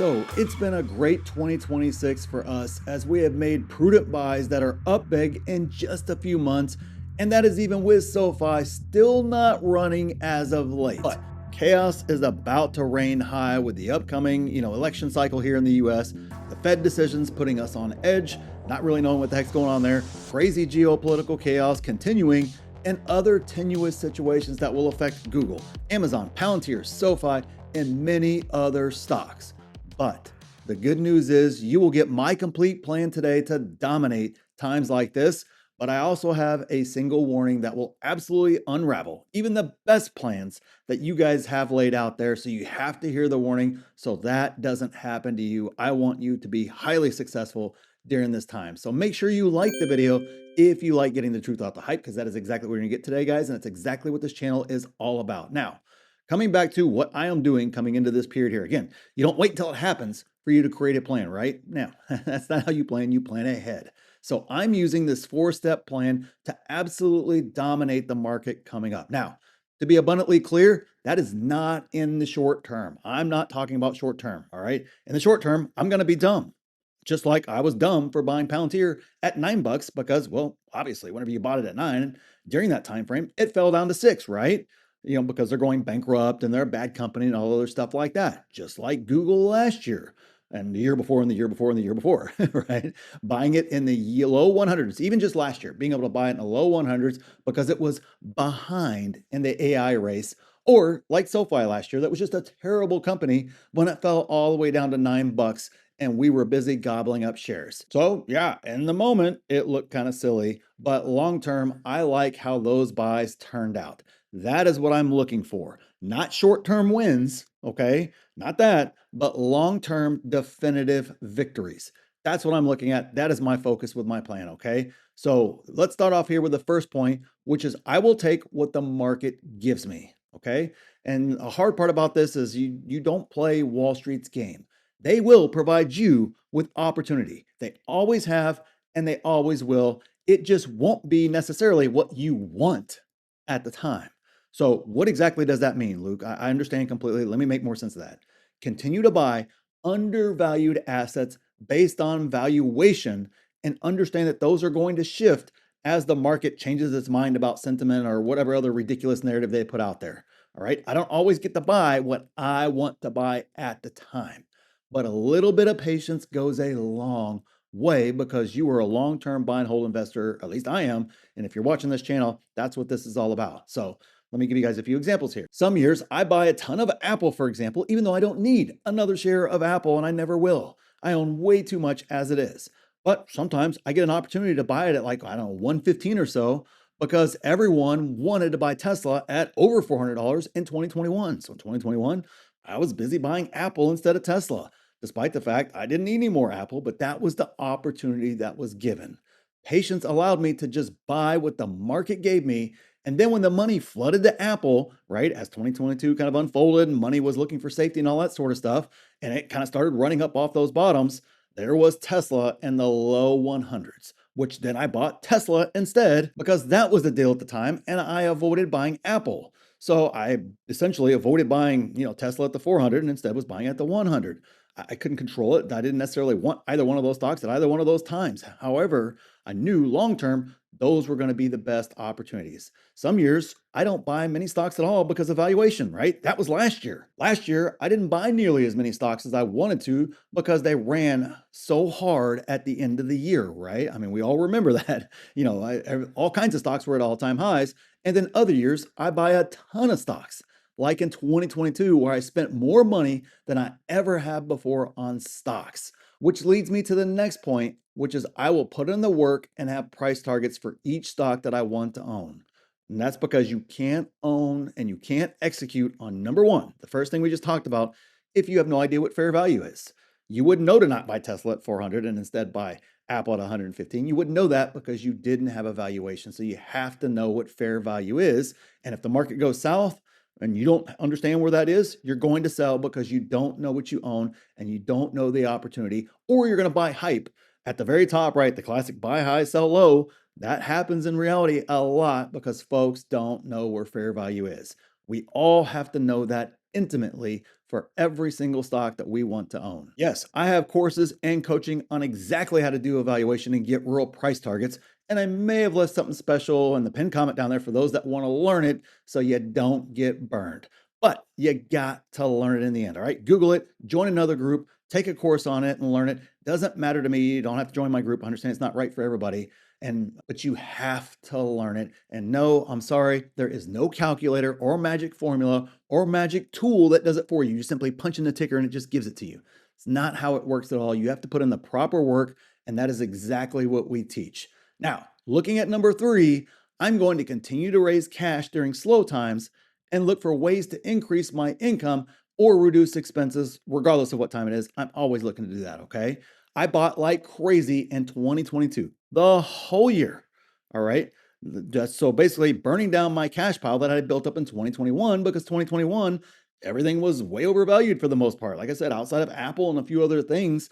So it's been a great 2026 for us as we have made prudent buys that are up big in just a few months. And that is even with SoFi still not running as of late. But chaos is about to reign high with the upcoming, election cycle here in the US, the Fed decisions putting us on edge, not really knowing what the heck's going on there, crazy geopolitical chaos continuing, and other tenuous situations that will affect Google, Amazon, Palantir, SoFi, and many other stocks. But the good news is you will get my complete plan today to dominate times like this. But I also have a single warning that will absolutely unravel even the best plans that you guys have laid out there. So you have to hear the warning so that doesn't happen to you. I want you to be highly successful during this time. So make sure you like the video if you like getting the truth out the hype, because that is exactly what we're going to get today, guys. And it's exactly what this channel is all about. Now, coming back to what I am doing coming into this period here. Again, you don't wait until it happens for you to create a plan, right? Now, that's not how you plan ahead. So I'm using this 4-step plan to absolutely dominate the market coming up. Now, to be abundantly clear, that is not in the short term. I'm not talking about short term, all right? In the short term, I'm going to be dumb. Just like I was dumb for buying Palantir at $9 because, well, obviously, whenever you bought it at 9, during that time frame, it fell down to 6, right? Because they're going bankrupt and they're a bad company and all other stuff like that. Just like Google last year and the year before and the year before and the year before, right? Buying it in the low 100s, even just last year, being able to buy it in the low 100s because it was behind in the AI race. Or like SoFi last year, that was just a terrible company when it fell all the way down to $9 and we were busy gobbling up shares. So yeah, in the moment, it looked kind of silly, but long term, I like how those buys turned out. That is what I'm looking for. Not short term wins, okay? Not that, but long term definitive victories. That's what I'm looking at. That is my focus with my plan, okay? So let's start off here with the first point, which is I will take what the market gives me, okay? And a hard part about this is you don't play Wall Street's game. They will provide you with opportunity. They always have and they always will. It just won't be necessarily what you want at the time. So, what exactly does that mean, Luke? I understand completely. Let me make more sense of that. Continue to buy undervalued assets based on valuation and understand that those are going to shift as the market changes its mind about sentiment or whatever other ridiculous narrative they put out there. All right. I don't always get to buy what I want to buy at the time, but a little bit of patience goes a long way because you are a long term buy and hold investor. At least I am. And if you're watching this channel, that's what this is all about. So, let me give you guys a few examples here. Some years I buy a ton of Apple, for example, even though I don't need another share of Apple and I never will. I own way too much as it is. But sometimes I get an opportunity to buy it at like, I don't know, 115 or so because everyone wanted to buy Tesla at over $400 in 2021. So in 2021, I was busy buying Apple instead of Tesla, despite the fact I didn't need any more Apple, but that was the opportunity that was given. Patience allowed me to just buy what the market gave me, and then when the money flooded to Apple, right, as 2022 kind of unfolded and money was looking for safety and all that sort of stuff, and it kind of started running up off those bottoms, there was Tesla in the low 100s, which then I bought Tesla instead because that was the deal at the time, and I avoided buying Apple. So I essentially avoided buying, Tesla at the 400 and instead was buying at the 100. I couldn't control it. I didn't necessarily want either one of those stocks at either one of those times. However, I knew long term those were going to be the best opportunities. Some years I don't buy many stocks at all because of valuation, right? That was last year. Last year, I didn't buy nearly as many stocks as I wanted to because they ran so hard at the end of the year, right? I mean, we all remember that. All kinds of stocks were at all time highs. And then other years, I buy a ton of stocks like in 2022, where I spent more money than I ever have before on stocks. Which leads me to the next point, which is I will put in the work and have price targets for each stock that I want to own. And that's because you can't own and you can't execute on number one, the first thing we just talked about, if you have no idea what fair value is. You wouldn't know to not buy Tesla at 400 and instead buy Apple at 115. You wouldn't know that because you didn't have a valuation. So you have to know what fair value is. And if the market goes south, and you don't understand where that is, you're going to sell because you don't know what you own and you don't know the opportunity, or you're going to buy hype at the very top, right? The classic buy high, sell low. That happens in reality a lot because folks don't know where fair value is. We all have to know that intimately for every single stock that we want to own. Yes, I have courses and coaching on exactly how to do evaluation and get real price targets. And I may have left something special in the pinned comment down there for those that want to learn it so you don't get burned. But you got to learn it in the end. All right. Google it, join another group, take a course on it and learn it. Doesn't matter to me. You don't have to join my group. I understand it's not right for everybody. But you have to learn it. And no, I'm sorry, there is no calculator or magic formula or magic tool that does it for you. You simply punch in the ticker and it just gives it to you. It's not how it works at all. You have to put in the proper work, and that is exactly what we teach. Now, looking at number 3, I'm going to continue to raise cash during slow times and look for ways to increase my income or reduce expenses, regardless of what time it is. I'm always looking to do that, okay? I bought like crazy in 2022, the whole year. All right. Just so basically burning down my cash pile that I had built up in 2021 because 2021, everything was way overvalued for the most part. Like I said, outside of Apple and a few other things,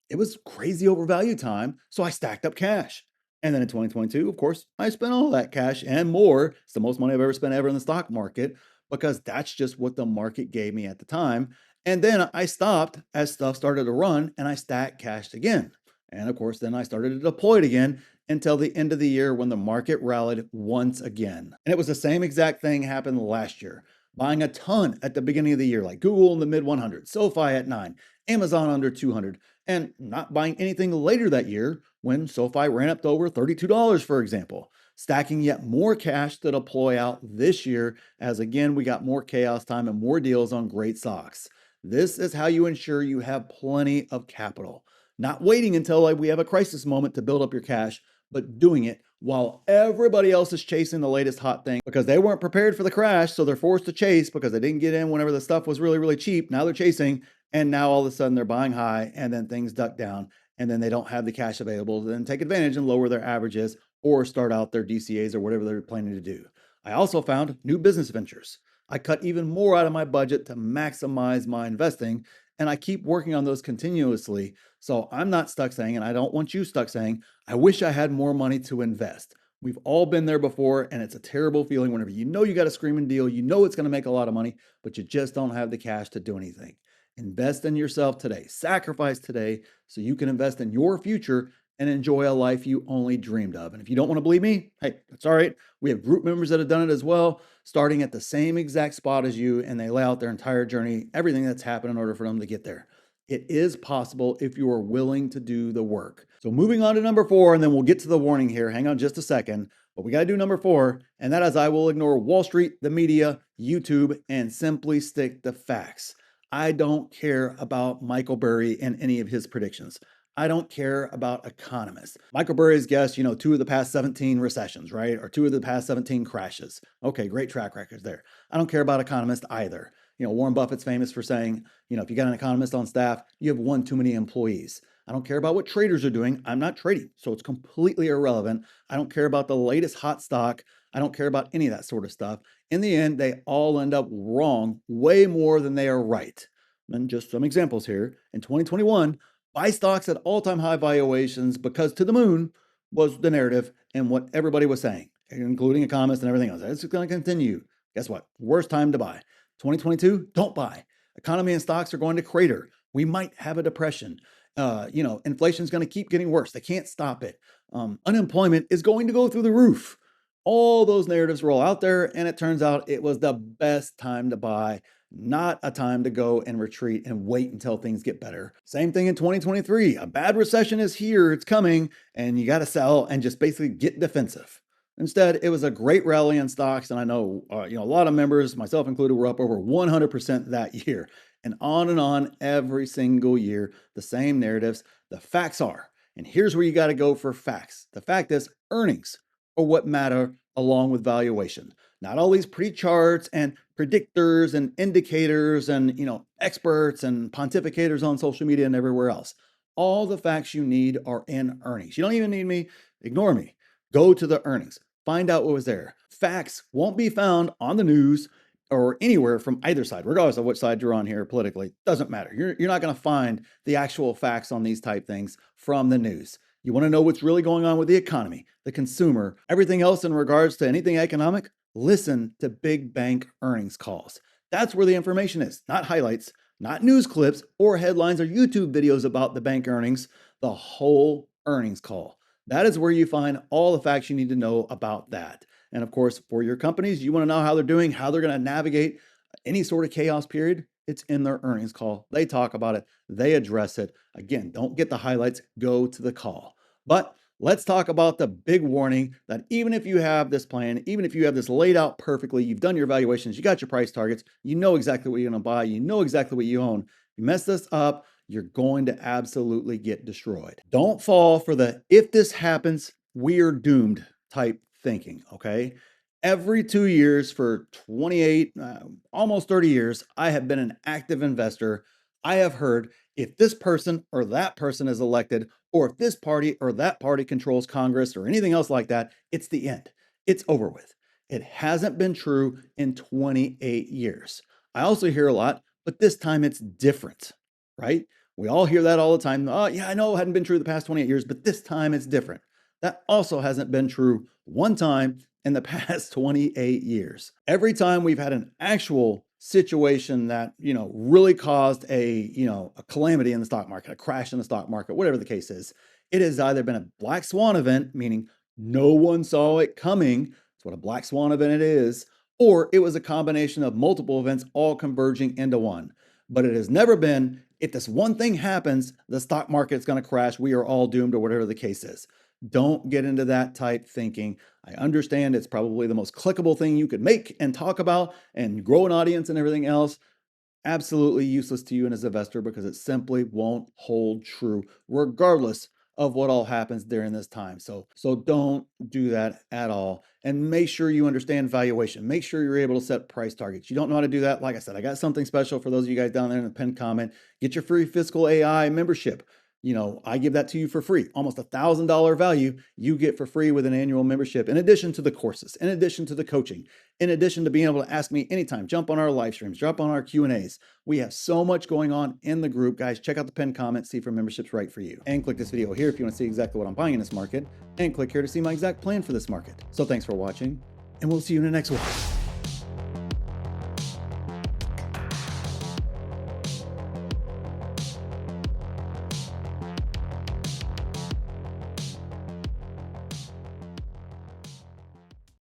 it was crazy overvalued time. So I stacked up cash. And then in 2022, of course, I spent all that cash and more. It's the most money I've ever spent ever in the stock market because that's just what the market gave me at the time. And then I stopped as stuff started to run and I stacked cash again. And of course, then I started to deploy it again until the end of the year when the market rallied once again. And it was the same exact thing happened last year. Buying a ton at the beginning of the year, like Google in the mid 100s, SoFi at 9, Amazon under 200, and not buying anything later that year when SoFi ran up to over $32, for example. Stacking yet more cash to deploy out this year as again, we got more chaos time and more deals on great stocks. This is how you ensure you have plenty of capital. Not waiting until we have a crisis moment to build up your cash, but doing it while everybody else is chasing the latest hot thing because they weren't prepared for the crash. So they're forced to chase because they didn't get in whenever the stuff was really, really cheap. Now they're chasing. And now all of a sudden they're buying high and then things duck down and then they don't have the cash available to then take advantage and lower their averages or start out their DCAs or whatever they're planning to do. I also found new business ventures. I cut even more out of my budget to maximize my investing, and I keep working on those continuously. So I'm not stuck saying, and I don't want you stuck saying, I wish I had more money to invest. We've all been there before, and it's a terrible feeling whenever you know you got a screaming deal, you know it's going to make a lot of money, but you just don't have the cash to do anything. Invest in yourself today, sacrifice today so you can invest in your future and enjoy a life you only dreamed of. And if you don't want to believe me, hey, that's all right. We have group members that have done it as well, starting at the same exact spot as you, and they lay out their entire journey, everything that's happened in order for them to get there. It is possible if you are willing to do the work. So moving on to number 4, and then we'll get to the warning here. Hang on just a second. But we got to do number 4, and that is I will ignore Wall Street, the media, YouTube, and simply stick to facts. I don't care about Michael Burry and any of his predictions. I don't care about economists. Michael Burry's guessed, 2 of the past 17 recessions, right? Or 2 of the past 17 crashes. Okay, great track records there. I don't care about economists either. Warren Buffett's famous for saying, if you got an economist on staff, you have one too many employees. I don't care about what traders are doing. I'm not trading, so it's completely irrelevant. I don't care about the latest hot stock. I don't care about any of that sort of stuff. In the end, they all end up wrong way more than they are right. And just some examples here. In 2021, buy stocks at all-time high valuations because to the moon was the narrative and what everybody was saying, including economists and everything else. It's going to continue. Guess what? Worst time to buy. 2022, don't buy. Economy and stocks are going to crater. We might have a depression. Inflation is going to keep getting worse. They can't stop it. Unemployment is going to go through the roof. All those narratives roll out there, and it turns out it was the best time to buy, not a time to go and retreat and wait until things get better. Same thing in 2023. A bad recession is here, it's coming, and you got to sell and just basically get defensive. Instead, it was a great rally in stocks, and I know a lot of members, myself included, were up over 100% that year. And on every single year, the same narratives. The facts are, and here's where you got to go for facts. The fact is, earnings are what matter along with valuation. Not all these pretty charts and predictors and indicators and experts and pontificators on social media and everywhere else. All the facts you need are in earnings. You don't even need me. Ignore me. Go to the earnings. Find out what was there. Facts won't be found on the news or anywhere from either side, regardless of which side you're on here politically. Doesn't matter. You're not going to find the actual facts on these type things from the news. You want to know what's really going on with the economy, the consumer, everything else in regards to anything economic? Listen to big bank earnings calls. That's where the information is, not highlights. not news clips or headlines or YouTube videos about the bank earnings, the whole earnings call. That is where you find all the facts you need to know about that. And of course, for your companies, you want to know how they're doing, how they're going to navigate any sort of chaos period. It's in their earnings call. They talk about it, they address it. Again, don't get the highlights, go to the call. But let's talk about the big warning that even if you have this plan, even if you have this laid out perfectly, you've done your evaluations, you got your price targets, you know exactly what you're going to buy, you know exactly what you own. If you mess this up, you're going to absolutely get destroyed. Don't fall for the if this happens, we're doomed type thinking, okay? Every 2 years for 28, almost 30 years, I have been an active investor. I have heard if this person or that person is elected, or if this party or that party controls Congress or anything else like that, it's the end. It's over with. It hasn't been true in 28 years. I also hear a lot, but this time it's different, right? We all hear that all the time. Oh, yeah, I know it hadn't been true the past 28 years, but this time it's different. That also hasn't been true one time in the past 28 years. Every time we've had an actual situation that, really caused a calamity in the stock market, a crash in the stock market, whatever the case is, it has either been a black swan event, meaning no one saw it coming. That's what a black swan event it is, or it was a combination of multiple events all converging into one. But it has never been, if this one thing happens, the stock market's going to crash, we are all doomed, or whatever the case is. Don't get into that type thinking. I understand it's probably the most clickable thing you could make and talk about and grow an audience and everything else. Absolutely useless to you and as an investor because it simply won't hold true regardless of what all happens during this time. So don't do that at all. And make sure you understand valuation. Make sure you're able to set price targets. You don't know how to do that? Like I said, I got something special for those of you guys down there in the pinned comment. Get your free Fiscal AI membership. I give that to you for free. Almost $1,000 value you get for free with an annual membership, in addition to the courses, in addition to the coaching, in addition to being able to ask me anytime, jump on our live streams, jump on our Q&As. We have so much going on in the group. Guys, check out the pinned comment, see if our membership's right for you. And click this video here if you want to see exactly what I'm buying in this market, and click here to see my exact plan for this market. So thanks for watching, and we'll see you in the next one.